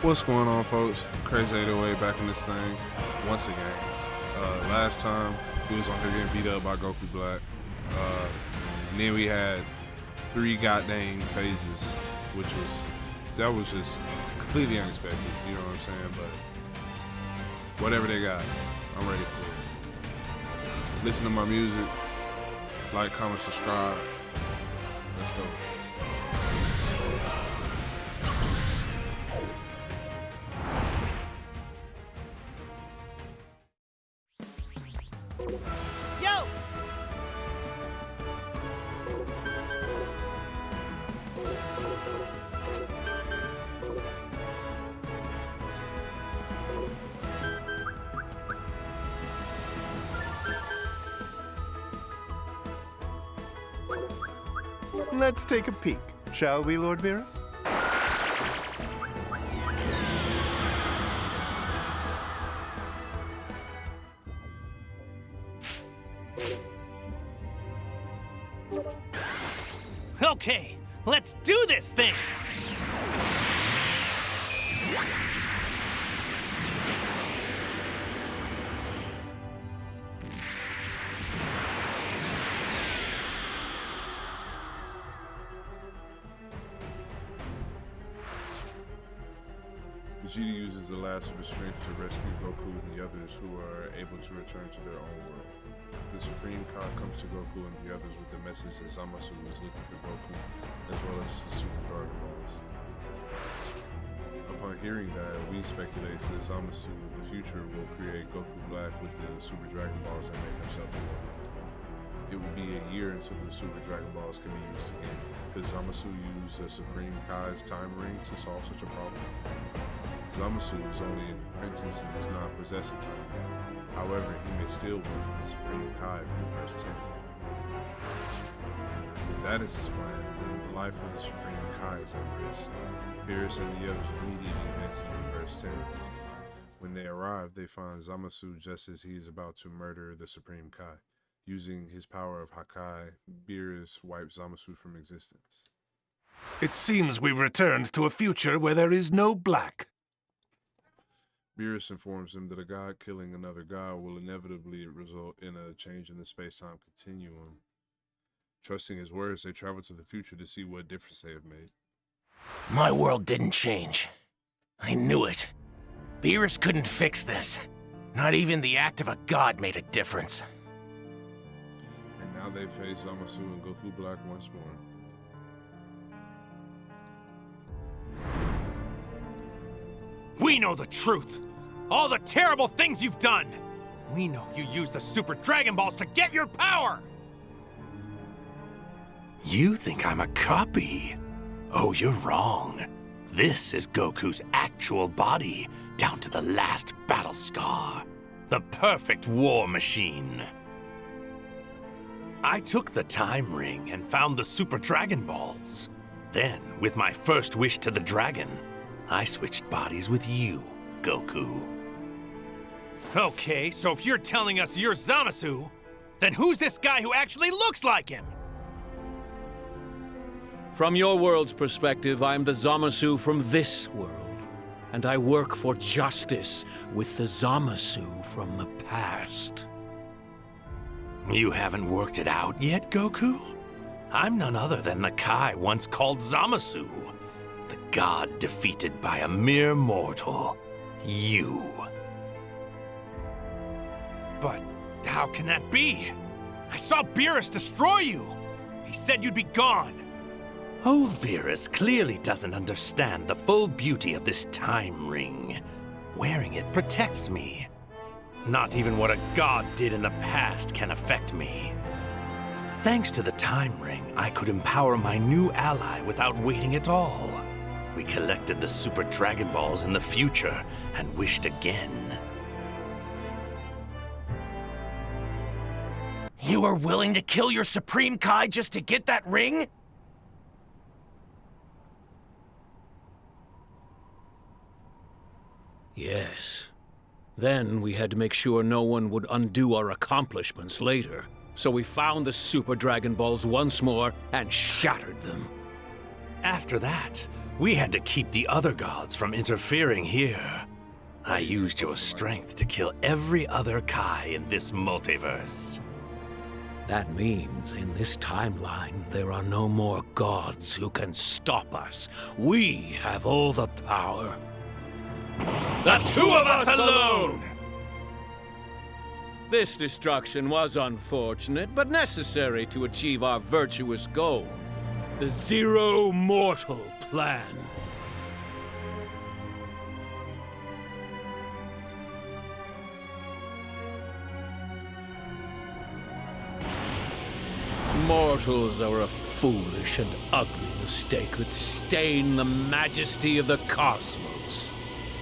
What's going on, folks? Crazy 808 back in this thing once again. Last time we was on here getting beat up by Goku Black. And then we had 3 goddamn phases, that was just completely unexpected. You know what I'm saying? But whatever they got, I'm ready for it. Listen to my music, like, comment, subscribe. Let's go. Yo! Let's take a peek, shall we, Lord Beerus? Okay, let's do this thing! Vegeta uses the last of his strength to rescue Goku and the others who are able to return to their own world. The Supreme Kai comes to Goku and the others with the message that ZAMASU is looking for Goku, as well as the Super Dragon Balls. Upon hearing that, we speculates that ZAMASU of the future will create Goku Black with the Super Dragon Balls and make himself immortal. It will be a year until the Super Dragon Balls can be used again. Could ZAMASU use the Supreme Kai's time ring to solve such a problem? ZAMASU is only an apprentice and does not possess a time ring. However, he may still work for the Supreme Kai of Universe 10. If that is his plan, then the life of the Supreme Kai is at risk. Beerus and the others immediately head to Universe 10. When they arrive, they find ZAMASU just as he is about to murder the Supreme Kai. Using his power of Hakai, Beerus wipes ZAMASU from existence. It seems we've returned to a future where there is no black. Beerus informs him that a god killing another god will inevitably result in a change in the space-time continuum. Trusting his words, they travel to the future to see what difference they have made. My world didn't change. I knew it. Beerus couldn't fix this. Not even the act of a god made a difference. And now they face ZAMASU and Goku Black once more. We know the truth. All the terrible things you've done. We know you used the Super Dragon Balls to get your power. You think I'm a copy? Oh, you're wrong. This is Goku's actual body, down to the last battle scar. The perfect war machine. I took the time ring and found the Super Dragon Balls. Then, with my first wish to the dragon, I switched bodies with you, Goku. Okay, so if you're telling us you're ZAMASU, then who's this guy who actually looks like him? From your world's perspective, I'm the ZAMASU from this world. And I work for justice with the ZAMASU from the past. You haven't worked it out yet, Goku? I'm none other than the Kai once called ZAMASU. The god defeated by a mere mortal. You. But how can that be? I saw Beerus destroy you. He said you'd be gone. Old Beerus clearly doesn't understand the full beauty of this time ring. Wearing it protects me. Not even what a god did in the past can affect me. Thanks to the time ring, I could empower my new ally without waiting at all. We collected the Super Dragon Balls in the future and wished again. You were willing to kill your Supreme Kai just to get that ring? Yes. Then we had to make sure no one would undo our accomplishments later. So we found the Super Dragon Balls once more and shattered them. After that, We had to keep the other gods from interfering here. I used your strength to kill every other Kai in this multiverse. That means in this timeline, there are no more gods who can stop us. We have all the power. The two of us alone! This destruction was unfortunate, but necessary to achieve our virtuous goal. The Zero Mortal Plan. Mortals are a foolish and ugly mistake that stain the majesty of the cosmos.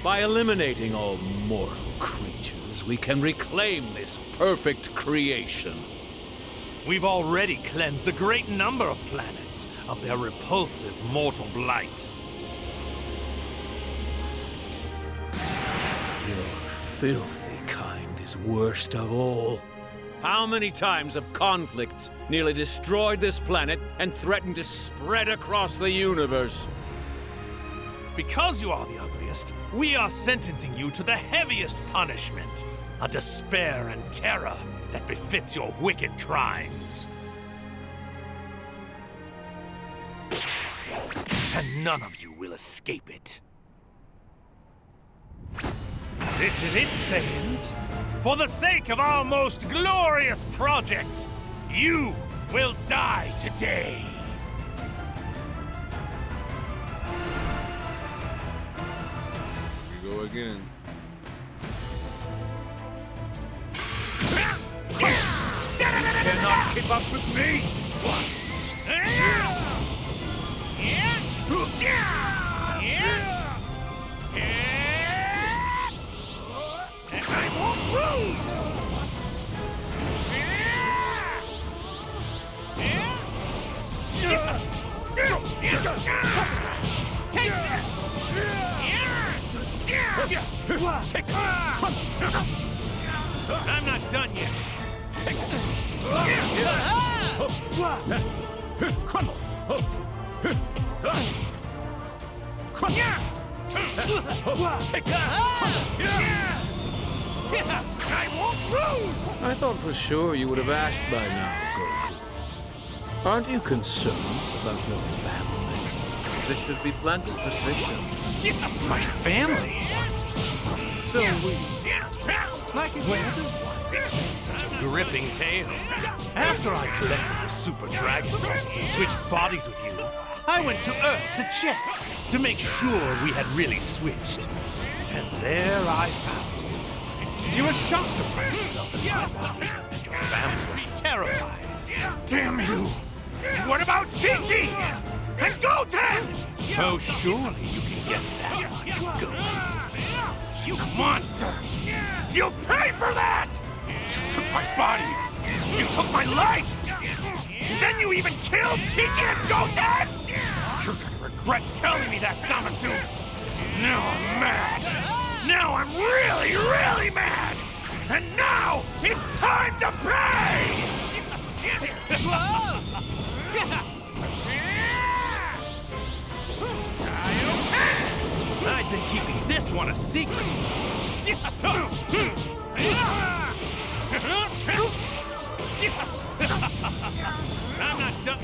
By eliminating all mortal creatures, we can reclaim this perfect creation. We've already cleansed a great number of planets of their repulsive mortal blight. Your filthy kind is worst of all. How many times have conflicts nearly destroyed this planet and threatened to spread across the universe? Because you are the ugliest, we are sentencing you to the heaviest punishment. A despair and terror that befits your wicked crimes. And none of you will escape it. This is it, Saiyans. For the sake of our most glorious project, you will die today. Here we go again. Cannot keep up with me. I won't lose. Take this. Take this. I'm not done yet. Take this. I won't lose! I thought for sure you would have asked by now, Goku. Aren't you concerned about your family? This should be plenty sufficient. My family? So we. Where does one begin such a gripping tale? After I collected the Super Dragon Balls and switched bodies with you, I went to Earth to check, to make sure we had really switched. And there I found you. You were shocked to find yourself in my body, and your family was terrified. Damn you! And what about Chi-Chi? And Goten? Oh, surely you can guess that much, Goku. You monster! You pay for that! You took my body! You took my life! And then you even killed Chi-Chi and Goten! You're gonna regret telling me that, ZAMASU! Now I'm mad! Now I'm really, really mad! And now it's time to pay! I've been keeping this one a secret. I'm not done.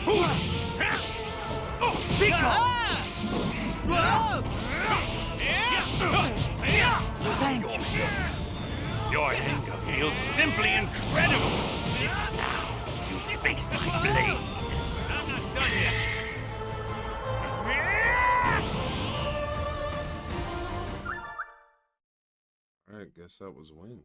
Foolish! Be gone! Thank you. Your anger feels simply incredible. Now, you face my blade. I'm not done yet. Alright, guess that was win.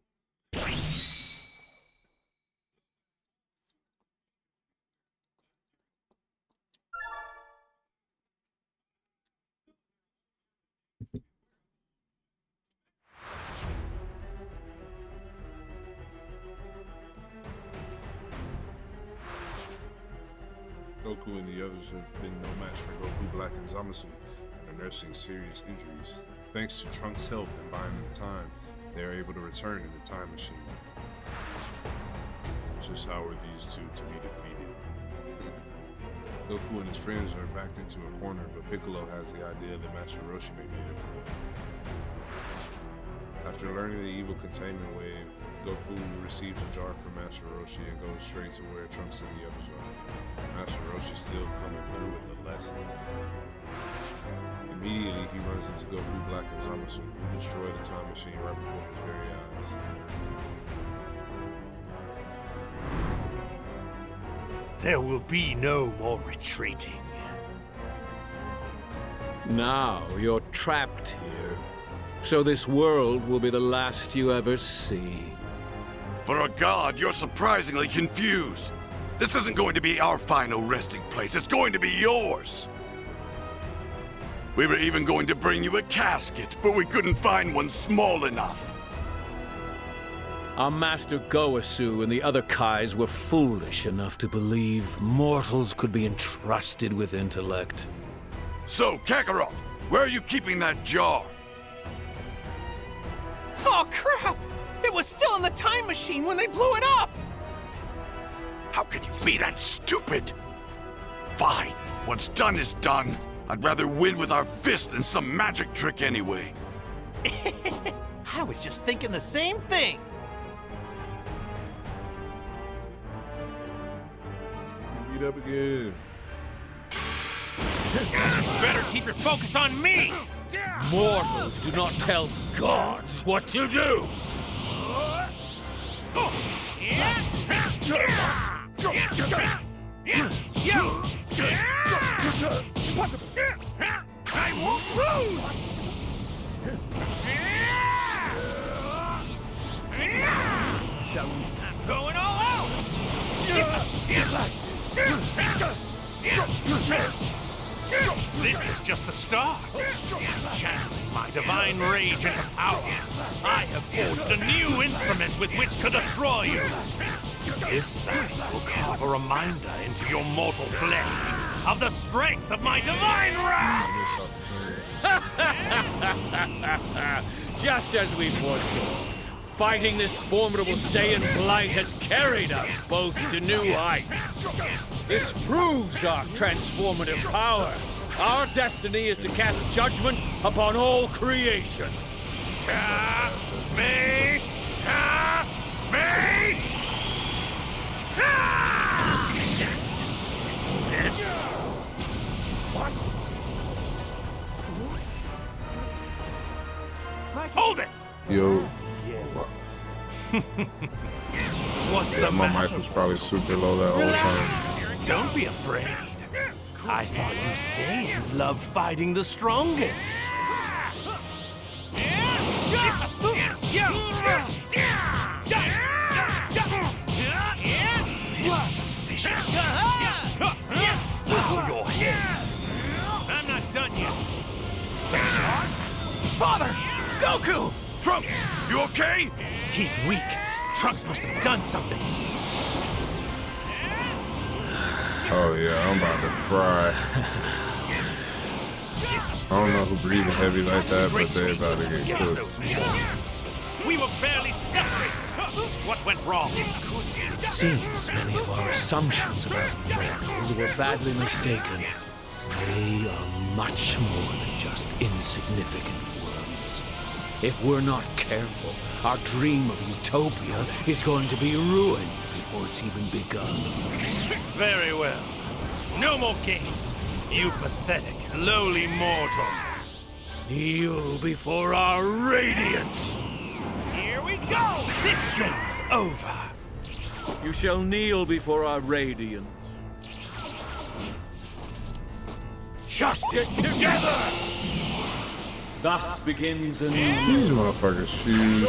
Goku and the others have been no match for Goku Black and ZAMASU and are nursing serious injuries. Thanks to Trunks' help in buying them time, they are able to return in the time machine. Just how are these two to be defeated? Goku and his friends are backed into a corner, but Piccolo has the idea that Master Roshi may be able. After learning the evil containment wave, Goku receives a jar from Master Roshi and goes straight to where Trunks and the others are. Master Roshi still coming through with the lessons. Immediately, he runs into Goku, Black, and ZAMASU, who destroy the time machine right before his very eyes. There will be no more retreating. Now you're trapped here. So this world will be the last you ever see. For a god, you're surprisingly confused. This isn't going to be our final resting place. It's going to be yours. We were even going to bring you a casket, but we couldn't find one small enough. Our master Goasu and the other Kais were foolish enough to believe mortals could be entrusted with intellect. So, Kakarot, where are you keeping that jar? Oh, crap! It was still in the time machine when they blew it up! How can you be that stupid? Fine, what's done is done. I'd rather win with our fist than some magic trick anyway. I was just thinking the same thing! Beat up again. Better keep your focus on me! Mortals do not tell gods what to do! I won't lose! I'm going all out! This is just the start. Channeling my divine rage into power, I have forged a new instrument with which to destroy you. This sign will carve a reminder into your mortal flesh of the strength of my divine wrath. Just as we foresaw, fighting this formidable Saiyan blight has carried us both to new heights. This proves our transformative power. Our destiny is to cast judgment upon all creation. Me! Hold it! Yo. What's the My matter? mic was probably super low that whole time. Relax. Don't be afraid. I thought you Saiyans loved fighting the strongest. Insufficient. Bow your head. I'm not done yet. Father! Goku! Trunks, you okay? He's weak. Trunks must have done something. Oh yeah, I'm about to fry. I don't know who breathing heavy like that, but they about to get Against cooked. those mortals. We were barely separated. What went wrong? It seems many of our assumptions about mortals were badly mistaken. They are much more than just insignificant worms. If we're not careful, our dream of utopia is going to be ruined before it's even begun. Very well. No more games, you pathetic, lowly mortals. Kneel before our radiance! Here we go! This game is over. You shall kneel before our radiance. Justice together! Thus begins a new... These motherfuckers fuse.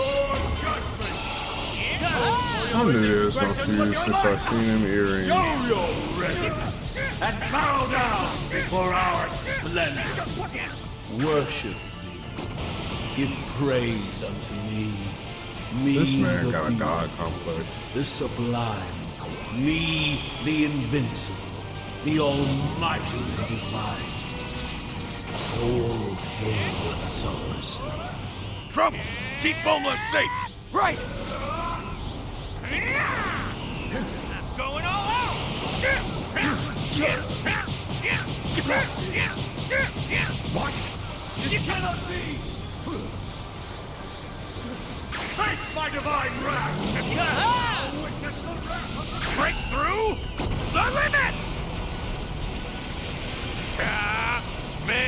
I knew they was gonna fuse since I seen them earrings. Show your reverence and bow down before our splendor. Worship me. Give praise unto me. Me, This man the got a being, god complex. the sublime. Me, the invincible. The almighty and divine. All hail ZAMASU. Trunks, keep Bulma safe! Right! I'm going all out! What? It cannot be! Face my divine wrath! Break through the limit! Me!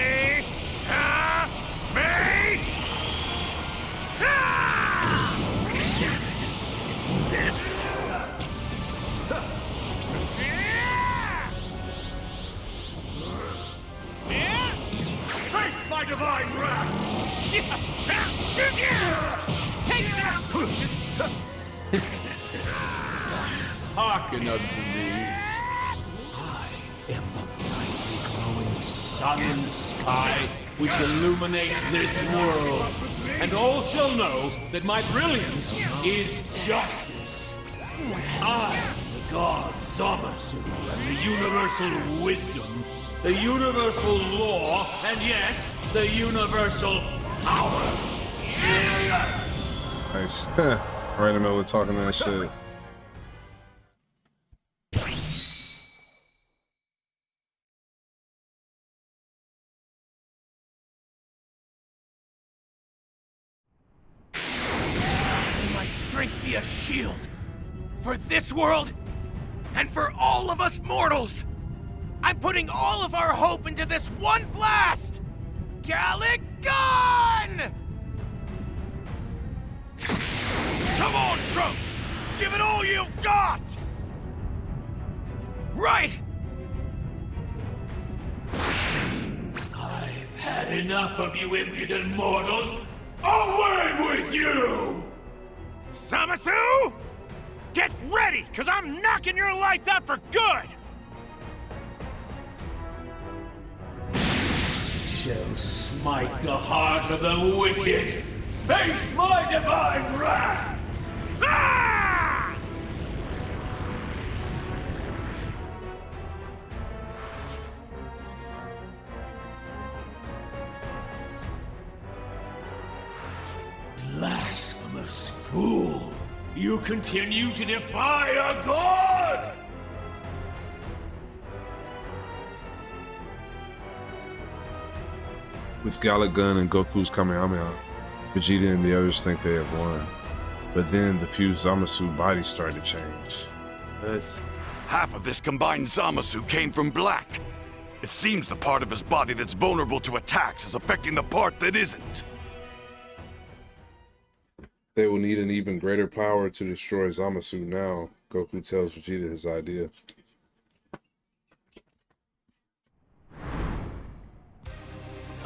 Face my divine wrath! Take this! Hearken unto me. I am the brightly glowing sun in the sky which illuminates this world. And all shall know that my brilliance is justice. I am the god ZAMASU and the universal wisdom, the universal law, and yes, the universal power. Nice. Right in the middle of talking that shit. May my strength be a shield for this world and for all of us mortals. I'm putting all of our hope into this one blast! Gallic Gun! Come on, Trunks! Give it all you've got! Right! I've had enough of you impudent mortals. Away with you! ZAMASU! Get ready, cause I'm knocking your lights out for good! Shall smite the heart of the wicked. Face my divine wrath! Ah! Blasphemous fool! You continue to defy a god! With Gallic Gun and Goku's Kamehameha, Vegeta and the others think they have won. But then the fused ZAMASU body started to change. Half of this combined ZAMASU came from Black. It seems the part of his body that's vulnerable to attacks is affecting the part that isn't. They will need an even greater power to destroy ZAMASU now, Goku tells Vegeta his idea.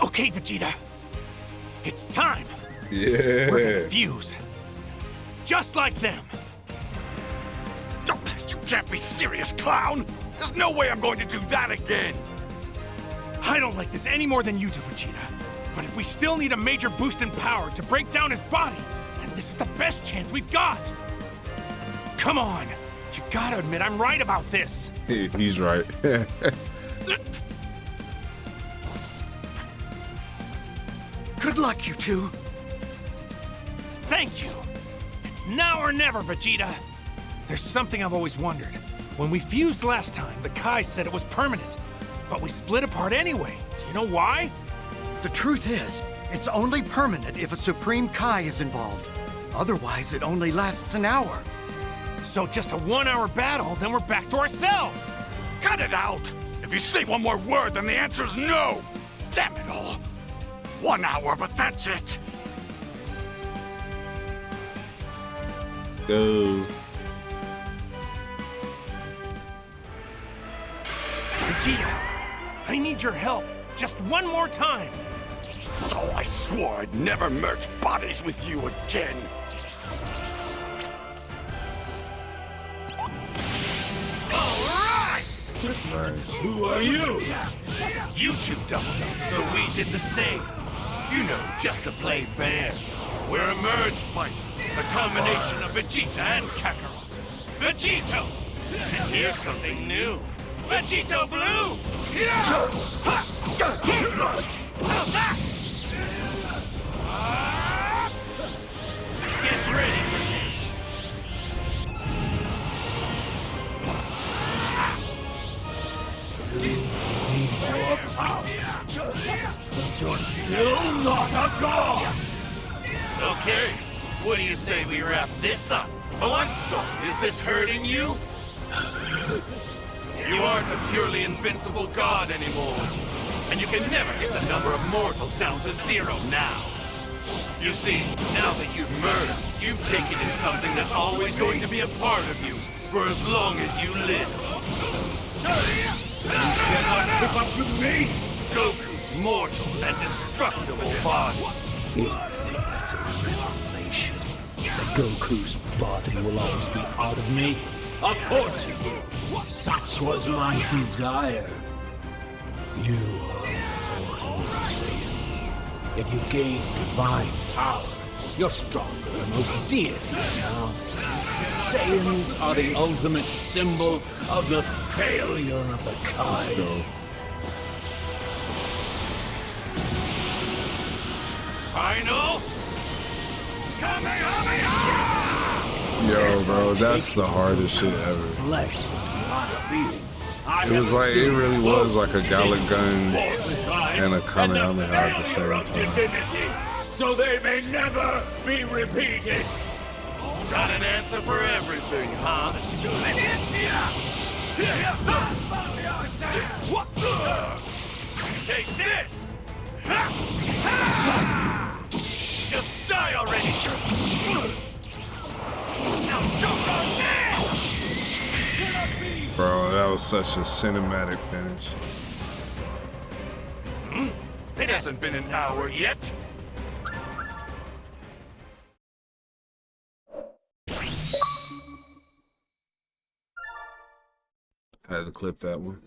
Okay, Vegeta. It's time. Yeah. We're gonna fuse. Just like them. You can't be serious, clown! There's no way I'm going to do that again! I don't like this any more than you do, Vegeta. But if we still need a major boost in power to break down his body, then this is the best chance we've got. Come on. You gotta admit I'm right about this. He's right. Good luck, you two. Thank you. It's now or never, Vegeta. There's something I've always wondered. When we fused last time, the Kai said it was permanent. But we split apart anyway. Do you know why? The truth is, it's only permanent if a Supreme Kai is involved. Otherwise, it only lasts an hour. So just a 1-hour battle, then we're back to ourselves. Cut it out! If you say one more word, then the answer's no! Damn it all! 1 hour, but that's it! Let's go. Vegeta, I need your help. Just one more time. So I swore I'd never merge bodies with you again. Nice. Who are you? You two doubled up, so we did the same. You know, just to play fair. We're a merged fighter, the combination of Vegeta and Kakarot. Vegito! And here's something new. Vegito Blue! How's that? Get ready for this. More power. But you're still not a god! Okay, what do you say we wrap this up? Oh, I'm sorry, is this hurting you? You aren't a purely invincible god anymore. And you can never get the number of mortals down to 0 now. You see, now that you've merged, you've taken in something that's always going to be a part of you for as long as you live. You cannot keep up with me! Goku's mortal and destructible body. You think that's a revelation? That Goku's body will always be part of me? Of course it will. Such was my desire. You are mortal Saiyans. Yet you've gained divine power. You're stronger than most deities now. Saiyans are the ultimate symbol of the failure of the cosmos. Final Kamehameha! Yo, bro, that's the hardest shit ever. Flesh into my being. It was like, it really was like a Gallic gun and a Kamehameha at the same time. So they may never be repeated. Got an answer for everything, huh? Take this! Just die already! Now choke on this! Bro, that was such a cinematic finish. It hasn't been an hour yet. Had to clip that one.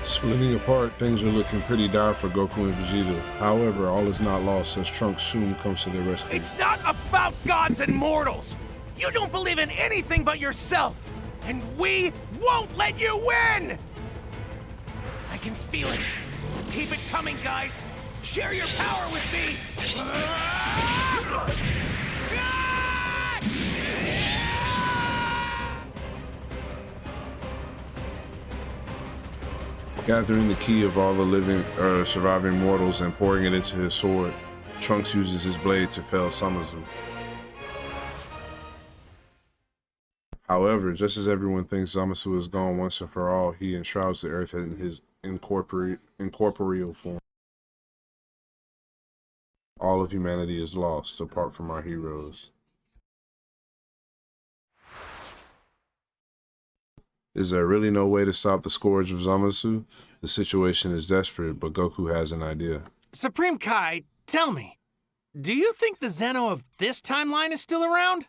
Splitting apart, things are looking pretty dire for Goku and Vegeta. However, all is not lost as Trunks soon comes to their rescue. It's not about gods and mortals. You don't believe in anything but yourself. And we won't let you win! I can feel it. Keep it coming, guys. Share your power with me. Gathering the key of all the living surviving mortals and pouring it into his sword, Trunks uses his blade to fell ZAMASU. However, just as everyone thinks ZAMASU is gone once and for all, he enshrouds the earth in his incorporeal form. All of humanity is lost, apart from our heroes. Is there really no way to stop the scourge of ZAMASU? The situation is desperate, but Goku has an idea. Supreme Kai, tell me, do you think the Zeno of this timeline is still around?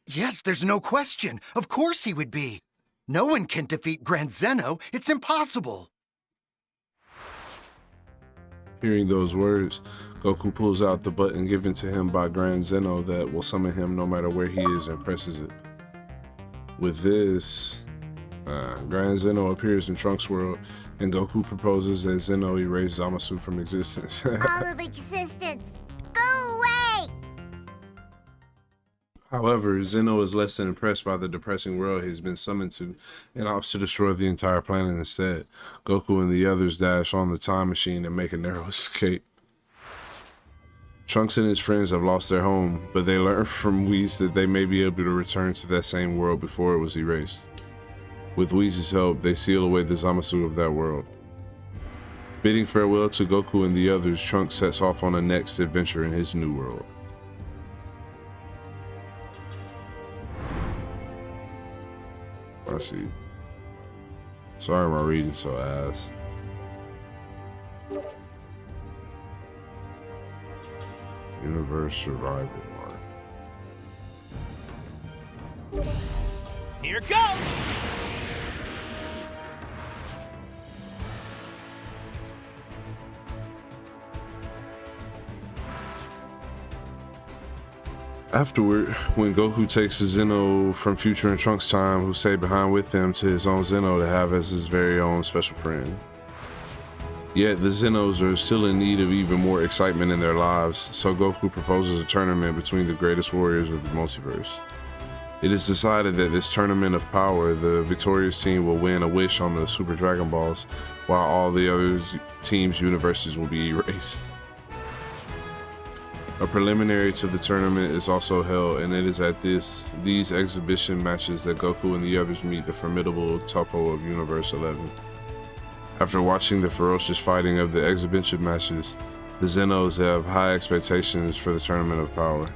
Yes, there's no question. Of course he would be. No one can defeat Grand Zeno. It's impossible. Hearing those words, Goku pulls out the button given to him by Grand Zeno that will summon him no matter where he is and presses it. With this, Grand Zeno appears in Trunks' world, and Goku proposes that Zeno erase ZAMASU from existence. All of existence! Go away! However, Zeno is less than impressed by the depressing world he's been summoned to and opts to destroy the entire planet instead. Goku and the others dash on the time machine and make a narrow escape. Trunks and his friends have lost their home, but they learn from Whis that they may be able to return to that same world before it was erased. With Whis' help, they seal away the ZAMASU of that world. Bidding farewell to Goku and the others, Trunks sets off on a next adventure in his new world. I see. Sorry my reading's so ass. Universe Survival Art. Here goes! Afterward, when Goku takes the Zeno from Future and Trunks' time, who stayed behind with him, to his own Zeno to have as his very own special friend. Yet the Zenos are still in need of even more excitement in their lives, so Goku proposes a tournament between the greatest warriors of the multiverse. It is decided that this tournament of power, the victorious team will win a wish on the Super Dragon Balls, while all the other teams' universes will be erased. A preliminary to the tournament is also held, and it is at these exhibition matches that Goku and the others meet the formidable Toppo of Universe 11. After watching the ferocious fighting of the exhibition matches, the Zenos have high expectations for the Tournament of Power.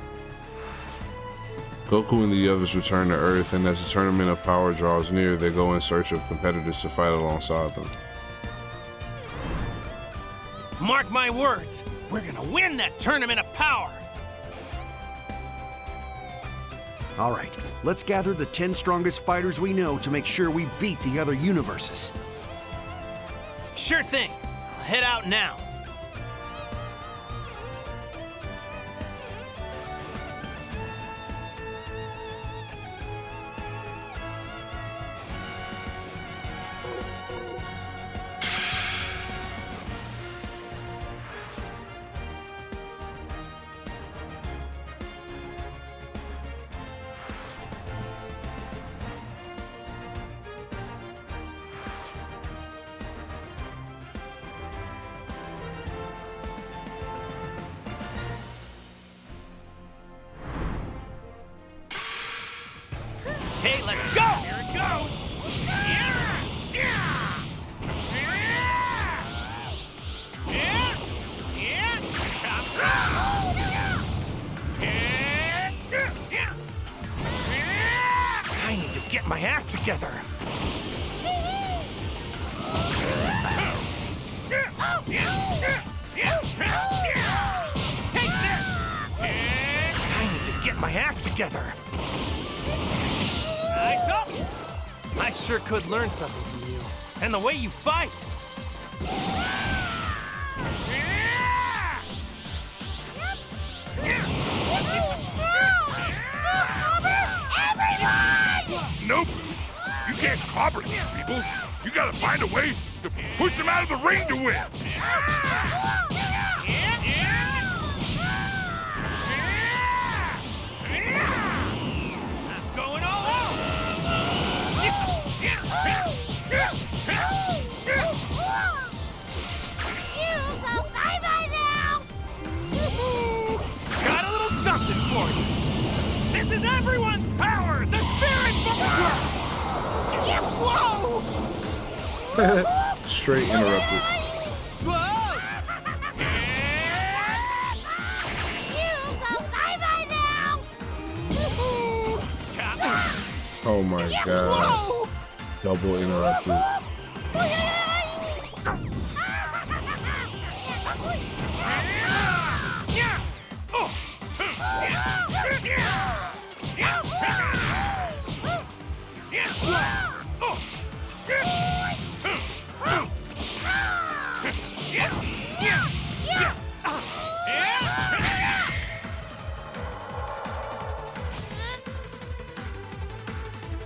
Goku and the others return to Earth, and as the Tournament of Power draws near, they go in search of competitors to fight alongside them. Mark my words, we're gonna win that Tournament of Power! All right, let's gather the 10 strongest fighters we know to make sure we beat the other universes. Sure thing. I'll head out now. Okay, let's go! Here it goes! I need to get my act together. Take this! I need to get my act together. Eyes up! I sure could learn something from you. And the way you fight! Nope. You can't clobber these people. You gotta find a way to push them out of the ring to win. Going all out! Got a little something for you. This is everyone's power! The spirit Whoa! Straight interrupted. Oh my god. Double interrupted.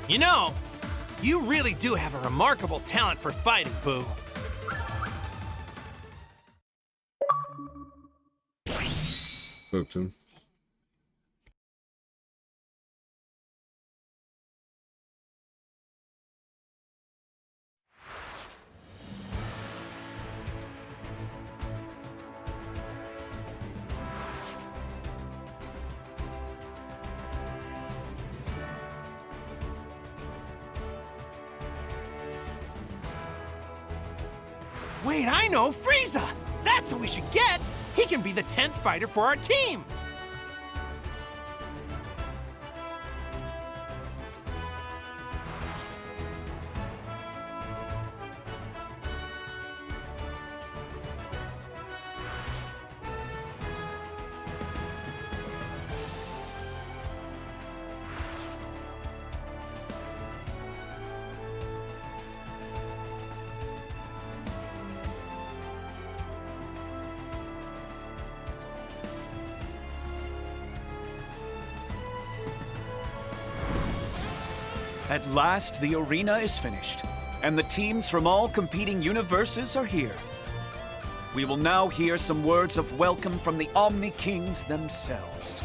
You know, you really do have a remarkable talent for fighting, Boo. Hooked him. Wait, I know! Frieza! That's who we should get! He can be the 10th fighter for our team! At last, the arena is finished, and the teams from all competing universes are here. We will now hear some words of welcome from the Omni Kings themselves.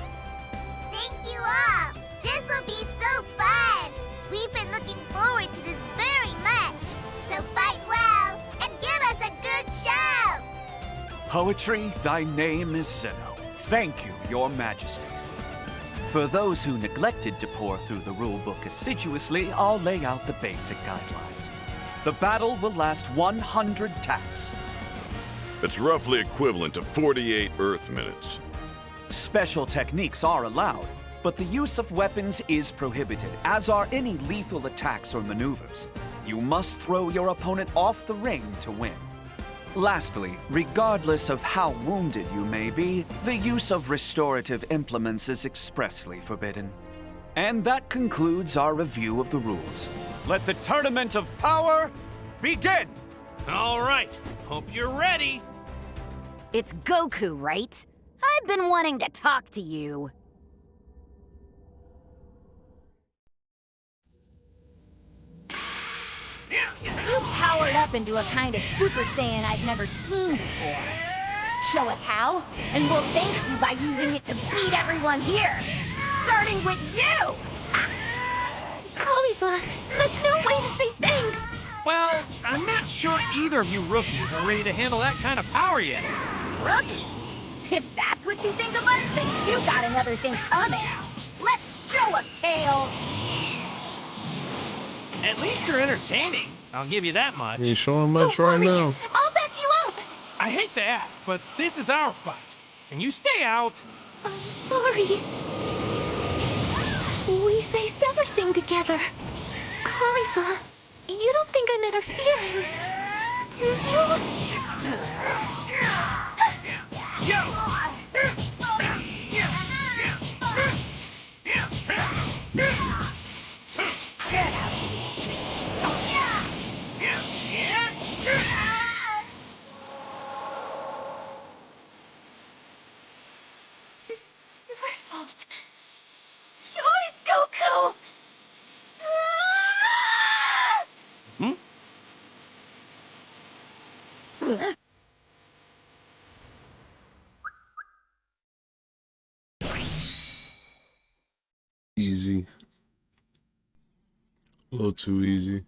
Thank you all. This will be so fun. We've been looking forward to this very much. So fight well and give us a good show. Poetry, thy name is Zeno. Thank you, your majesties. For those who neglected to pore through the rulebook assiduously, I'll lay out the basic guidelines. The battle will last 100 tacks. It's roughly equivalent to 48 Earth minutes. Special techniques are allowed, but the use of weapons is prohibited, as are any lethal attacks or maneuvers. You must throw your opponent off the ring to win. Lastly, regardless of how wounded you may be, the use of restorative implements is expressly forbidden. And that concludes our review of the rules. Let the Tournament of Power begin! All right, hope you're ready. It's Goku, right? I've been wanting to talk to you. You powered up into a kind of Super Saiyan I've never seen before. Show us how, and we'll thank you by using it to beat everyone here. Starting with you! Khalifa, that's no way to say thanks! Well, I'm not sure either of you rookies are ready to handle that kind of power yet. Rookie? If that's what you think of us, then you got another thing coming. Let's show us, Tails! At least you're entertaining. I'll give you that much. You ain't showing much right now. I'll back you up! I hate to ask, but this is our spot. And you stay out. I'm sorry. We face everything together. Khalifa, you don't think I'm interfering, do Your fault. Yours, Goku! Easy. A little too easy.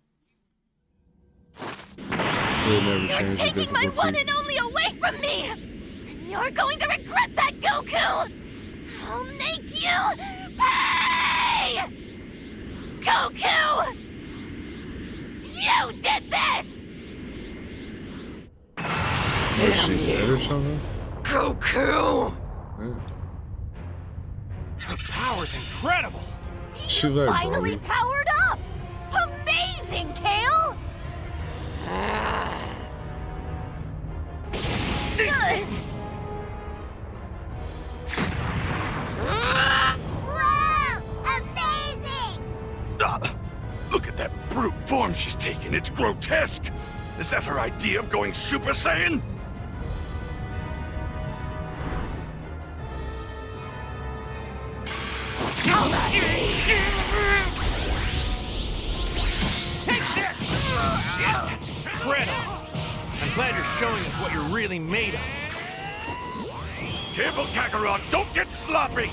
Should never change the Taking my difficulty. one and only away from me! You're going to regret that, Goku! I'll make you pay! Goku! You did this! Oh shit, dead or something? Goku! Man. The power's incredible. She like Finally brother. powered up! Amazing, Kale! Good! Whoa! Amazing! Look at that brute form she's taken. It's grotesque. Is that her idea of going Super Saiyan? Come at me! Take this! That's incredible. I'm glad you're showing us what you're really made of. Careful, Kakarot. Don't get sloppy.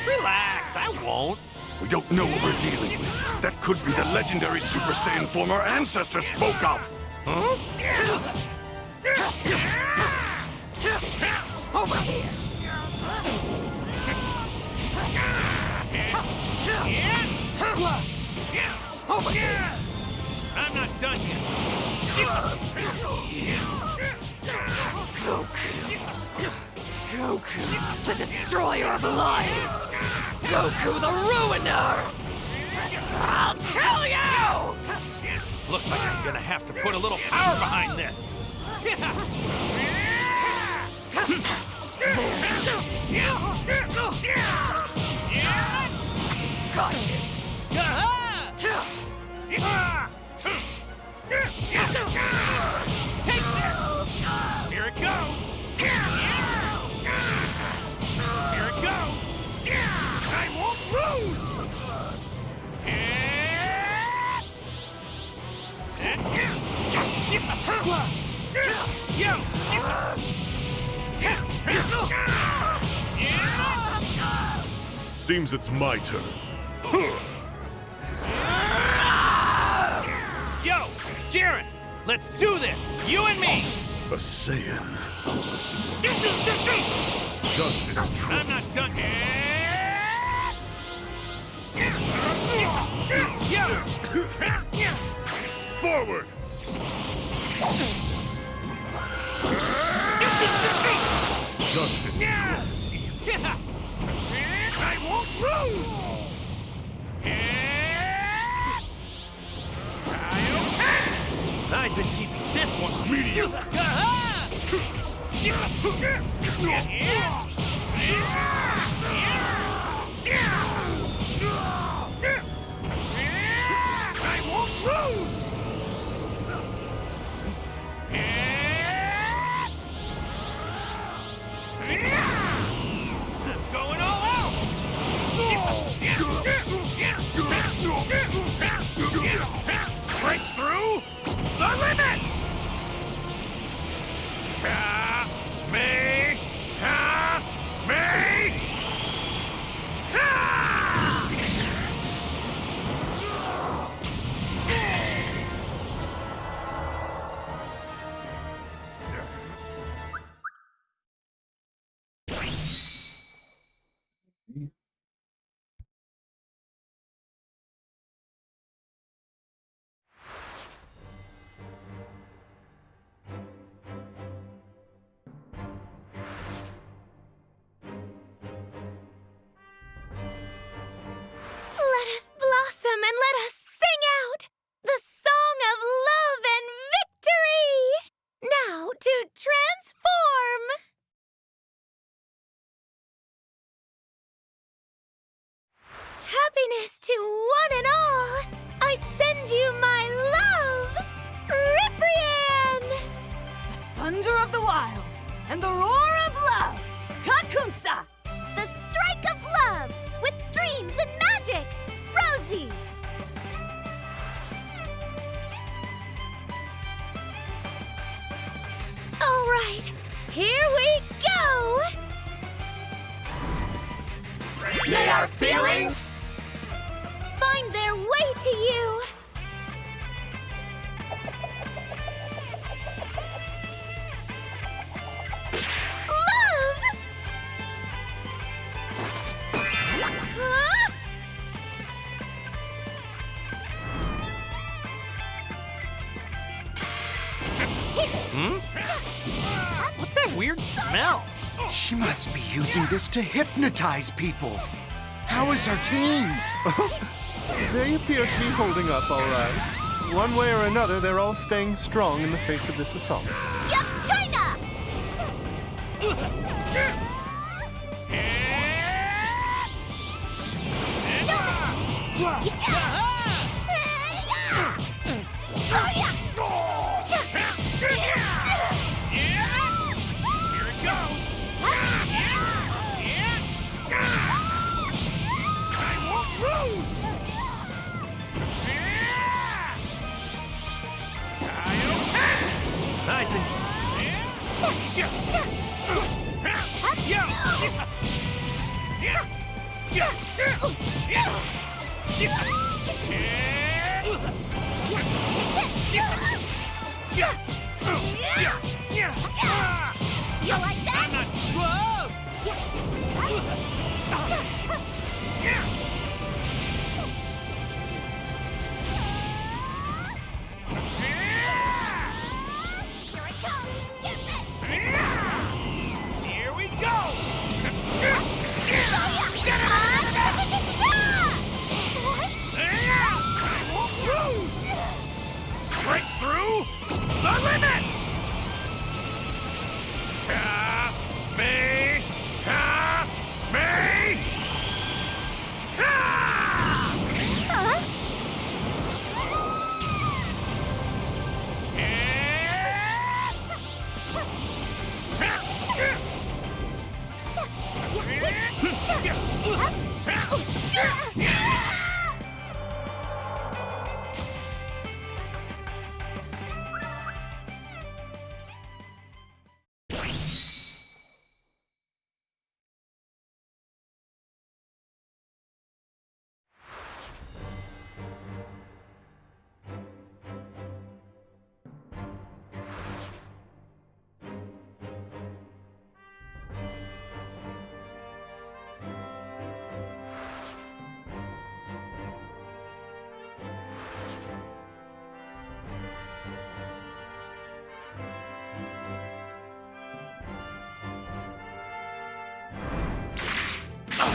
Relax, I won't. We don't know what we're dealing with. That could be the legendary Super Saiyan form our ancestors spoke of. Huh? Over here. Over here. I'm not done yet. Goku, the destroyer of lives! Goku, the ruiner! I'll kill you! Looks like I'm gonna have to put a little power behind this. Gotcha! Take this! Here it goes! Here it goes! I won't lose! Seems it's my turn. Yo, Jiren, let's do this. You and me. A Saiyan. Justice. I'm not done. Forward! Justice. I won't lose. I've been keeping this one mediocre. I won't lose. I'm going all out. Break through the limit. Me. Let us blossom and let us sing out the song of love and victory! Now to transform! Happiness to one and all! I send you my love! Riprian! The thunder of the wild and the roar of love! Kakunsa! The strike of love with dreams and magic! Rosie! All right, here we go! May our feelings find their way to you! Love! Huh? What's that weird smell? She must be using this to hypnotize people. How is our team? They appear to be holding up all right. One way or another, they're all staying strong in the face of this assault. Yup, China! Here it goes. I won't lose. I think. You like that? I'm not. Whoa! Here it comes! Get ready! Here we go! What?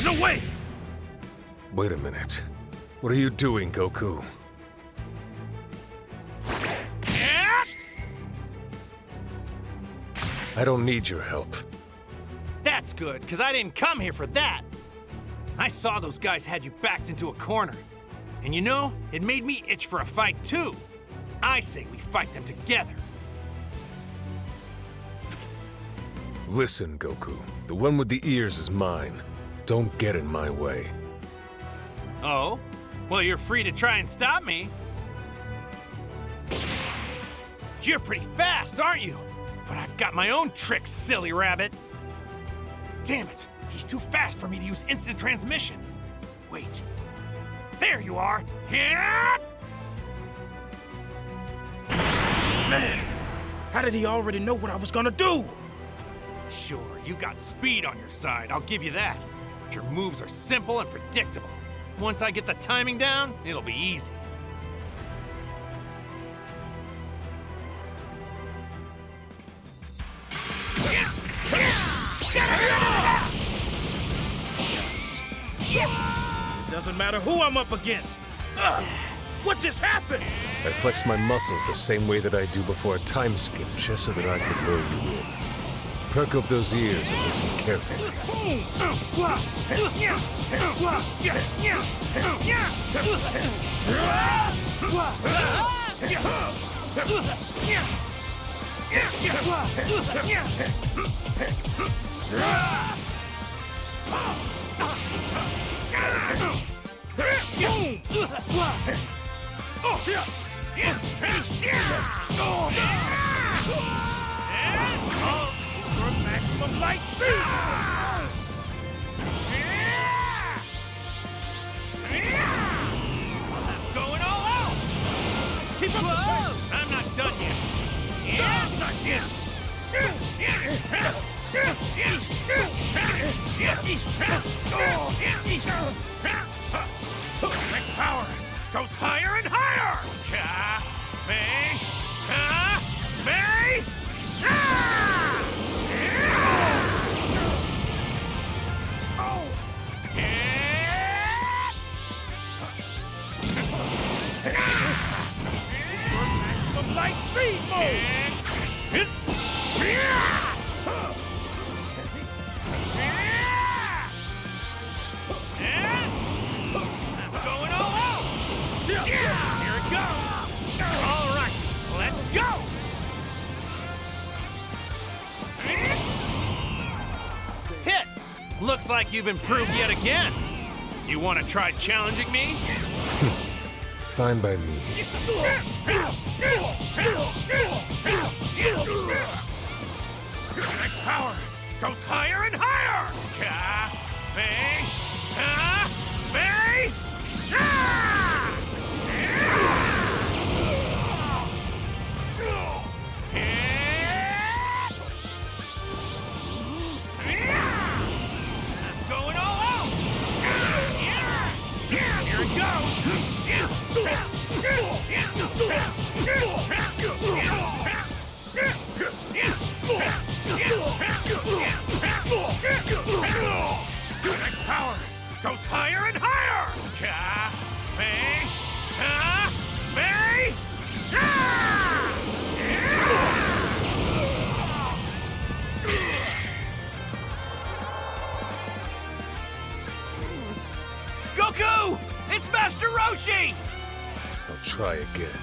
away! Wait a minute. What are you doing, Goku? I don't need your help. That's good, because I didn't come here for that. I saw those guys had you backed into a corner. And you know, it made me itch for a fight too. I say we fight them together. Listen, Goku. The one with the ears is mine. Don't get in my way. Oh? Well, you're free to try and stop me. You're pretty fast, aren't you? But I've got my own tricks, silly rabbit. Damn it, he's too fast for me to use instant transmission. Wait, there you are. Man, how did he already know what I was gonna do? Sure, you got speed on your side, I'll give you that. But your moves are simple and predictable. Once I get the timing down, it'll be easy. Doesn't matter who I'm up against. What just happened? I flex my muscles the same way that I do before a time skip, just so that I can lure you in. Perk up those ears and listen carefully. Maximum light speed! I'm going all out! Keep up the pace! I'm not done yet! Not yet! My power goes higher and higher! Ka-may! Ka-may! Super maximum light speed mode! I'm going all out! Here it goes! All right, let's go! Hit! Looks like you've improved yet again. You want to try challenging me? Fine by me. My power goes higher and higher! Ka-may! Ka-may! I'm going all out! Here it goes! My power goes higher and higher! Ka-may! Ka-may! Goku! It's Master Roshi! I'll try again.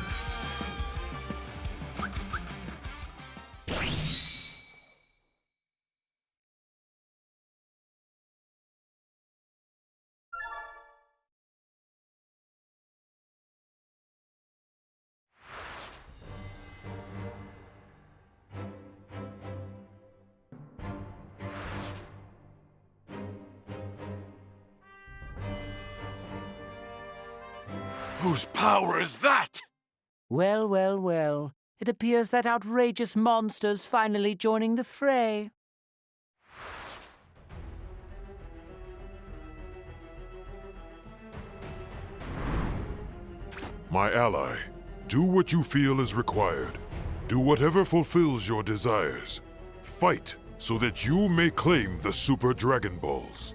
Whose power is that? Well, well, well. It appears that outrageous monster's finally joining the fray. My ally, do what you feel is required. Do whatever fulfills your desires. Fight so that you may claim the Super Dragon Balls.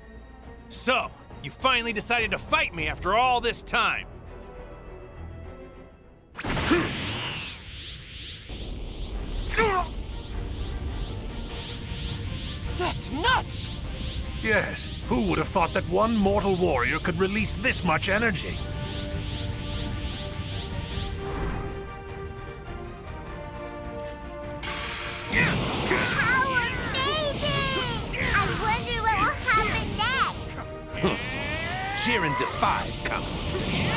So, you finally decided to fight me after all this time. That's nuts! Yes, who would have thought that one mortal warrior could release this much energy? How amazing! I wonder what will happen next. Jiren defies common sense.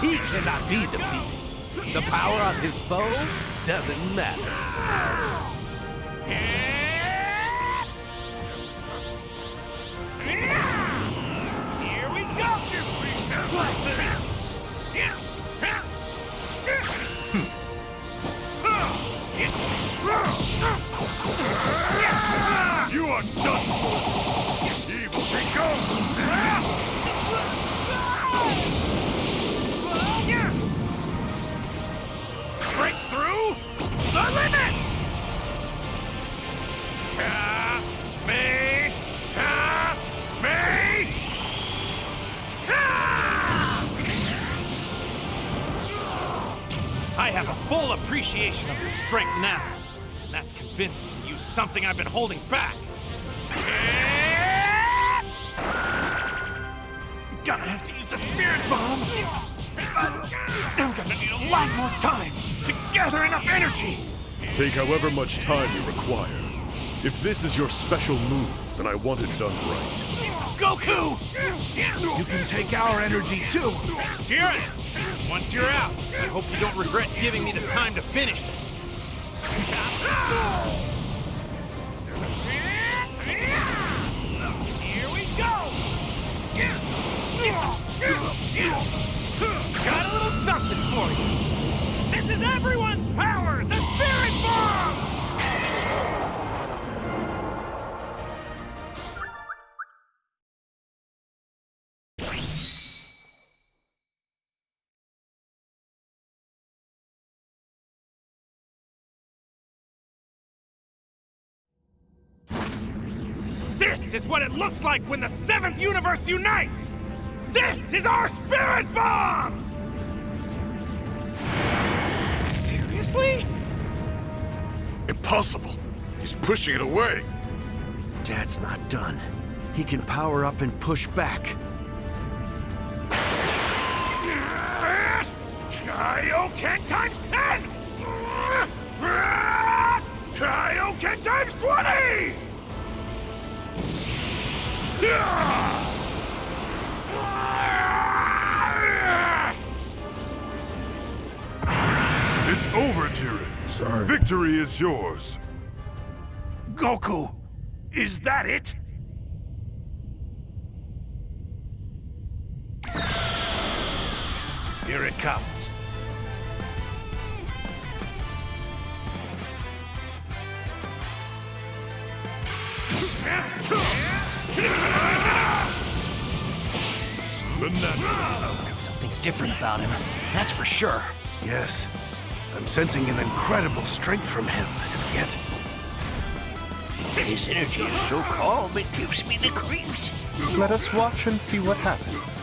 He cannot be defeated. The power of his foe doesn't matter. Here we go! You are done for! Evil be gone! Break through the limit! I have a full appreciation of your strength now, and that's convinced me to use something I've been holding back. Gonna have to use the spirit bomb. I'm gonna need a lot more time to gather enough energy. Take however much time you require. If this is your special move, then I want it done right. Goku! You can take our energy too. Jiren, once you're out, I hope you don't regret giving me the time to finish this. Here we go! Got a little something for you. This is everyone's power, the Spirit Bomb! This is what it looks like when the 7th universe unites! This is our Spirit Bomb! Seriously? Impossible. He's pushing it away. Dad's not done. He can power up and push back. Kaioken times 10! Kaioken times 20! It's over, Jiren. Sorry. Victory is yours. Goku, is that it? Here it comes. The natural. Something's different about him, that's for sure. Yes, I'm sensing an incredible strength from him, and yet... His energy is so calm, it gives me the creeps. Let us watch and see what happens.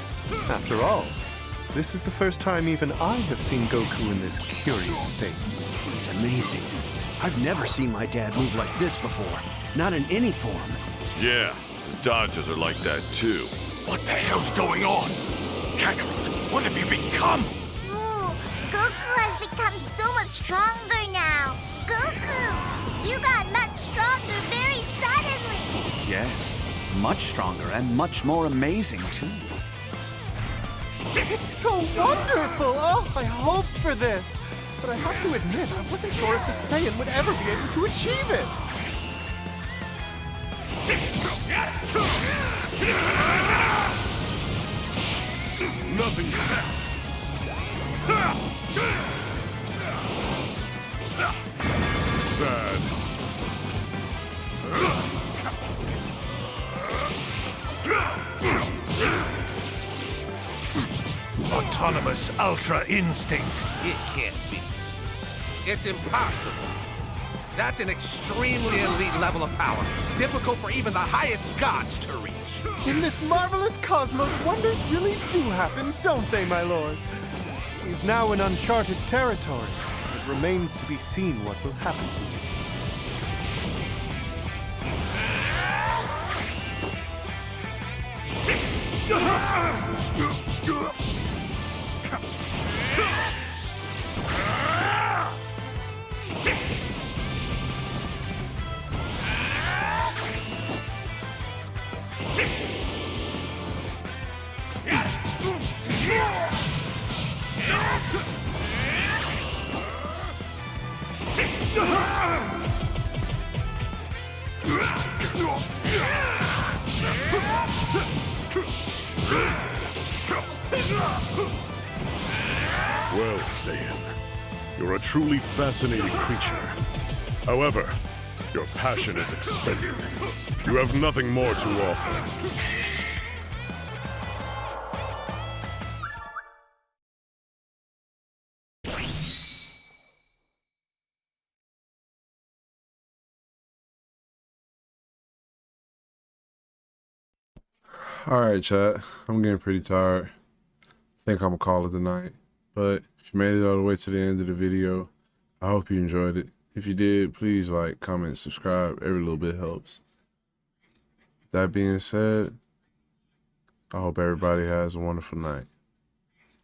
After all, this is the first time even I have seen Goku in this curious state. It's amazing. I've never seen my dad move like this before. Not in any form. Yeah, his dodges are like that too. What the hell's going on? Kakarot, what have you become? Ooh, Goku has become so much stronger now. Goku, you got much stronger very suddenly. Yes, much stronger and much more amazing, too. It's so wonderful! Oh, I hoped for this! But I have to admit, I wasn't sure if the Saiyan would ever be able to achieve it! Nothing sad. Autonomous Ultra Instinct. It can't be. It's impossible. That's an extremely elite level of power, difficult for even the highest gods to reach. In this marvelous cosmos, wonders really do happen, don't they, my lord? He's now in uncharted territory. It remains to be seen what will happen to him. Well, Saiyan, you're a truly fascinating creature. However, your passion is expended. You have nothing more to offer. Alright, chat. I'm getting pretty tired. I think I'm gonna call it a night. But if you made it all the way to the end of the video, I hope you enjoyed it. If you did, please like, comment, subscribe. Every little bit helps. That being said, I hope everybody has a wonderful night.